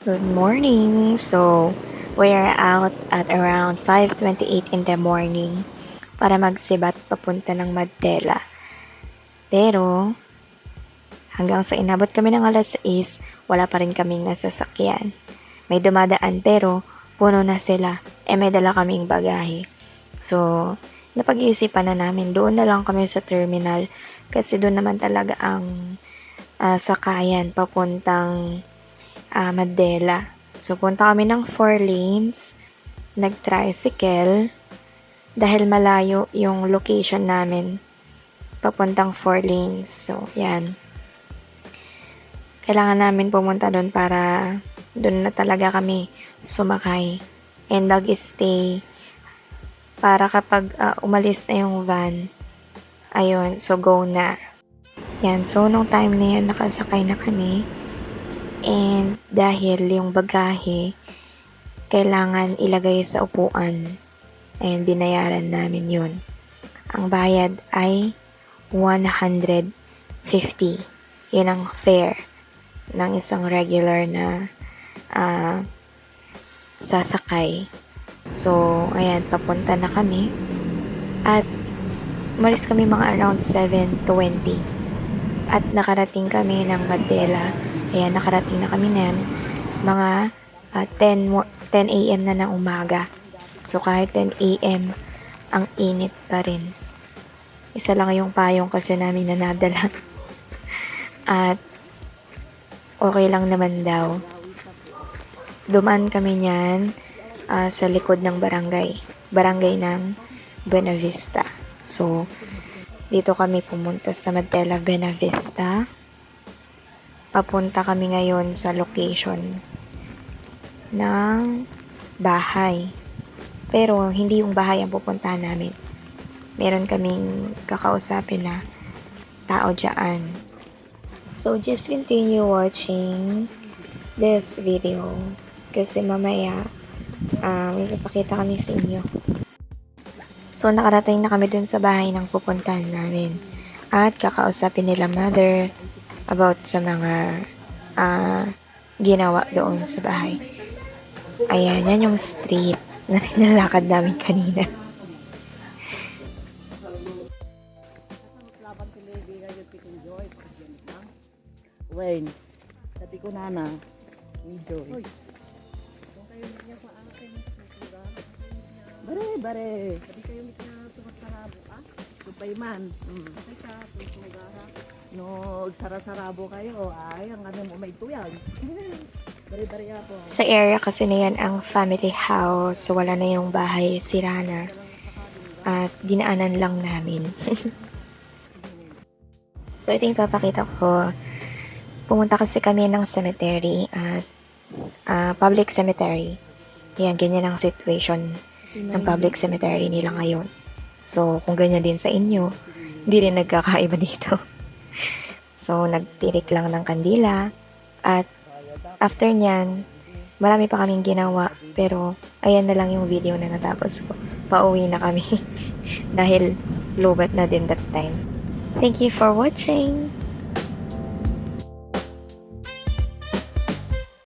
Good morning. So, we are out at around 5:28 in the morning para magsibat papunta ng Mandela. Pero, hanggang sa inabot kami ng alas 6, wala pa rin kaming nasasakyan. May dumadaan pero puno na sila. May dala kaming bagahe. So, napag-iisipan na namin, doon na lang kami sa terminal kasi doon naman talaga ang sakayan papuntang Mandela. So, punta kami ng 4 lanes, nag-tricycle, dahil malayo yung location namin, papuntang 4 lanes. So, yan. Kailangan namin pumunta doon para doon na talaga kami sumakay and nag-stay para kapag umalis na yung van, ayun, so go na. Yan, so nung time na yan, nakasakay na kami. And dahil yung bagahe, kailangan ilagay sa upuan. Ayun, binayaran namin yun. Ang bayad ay 150. Yun ang fare ng isang regular na sasakay. So, ayan, papunta na kami. At umalis kami mga around 7:20. At nakarating kami ng Mandela. Ayan, nakarating na kami na mga 10 a.m. na ng umaga. So, kahit 10 a.m., ang init pa rin. Isa lang yung payong kasi namin na nadala. At okay lang naman daw. Dumaan kami niyan sa likod ng barangay ng Buena Vista. So, dito kami pumunta sa Mandela Buena Vista. Papunta kami ngayon sa location ng bahay. Pero hindi yung bahay ang pupuntahan namin. Meron kaming kakausapin na tao dyan. So, just continue watching this video. Kasi mamaya, may papakita kami sa inyo. So, nakarating na kami dun sa bahay ng pupuntahan namin. At kakausapin nila mother about sa mga ginawa doon sa bahay. Ayan, yan yung street na nilalakad namin kanina. Wayne, sabi ko nana, enjoy. Bare. Sabi kayo na sumasarabo ka? Supay man. Ay ka, sumagara. No, sarasarabo kayo. Ay, ang ano mo may tuyag. Bare ako. Sa area kasi na yan ang family house. So, wala na yung bahay, sira na. At dinaanan lang namin. So, ito yung papakita ko. Pumunta kasi kami ng cemetery at public cemetery. Yan, ganyan ang situation ng public cemetery nila ngayon. So, kung ganyan din sa inyo, hindi rin nagkakaiba dito. So, nagtirik lang ng kandila. At after nyan, marami pa kaming ginawa. Pero, ayan na lang yung video na natapos ko. Pauwi na kami. Dahil lobat na din that time. Thank you for watching!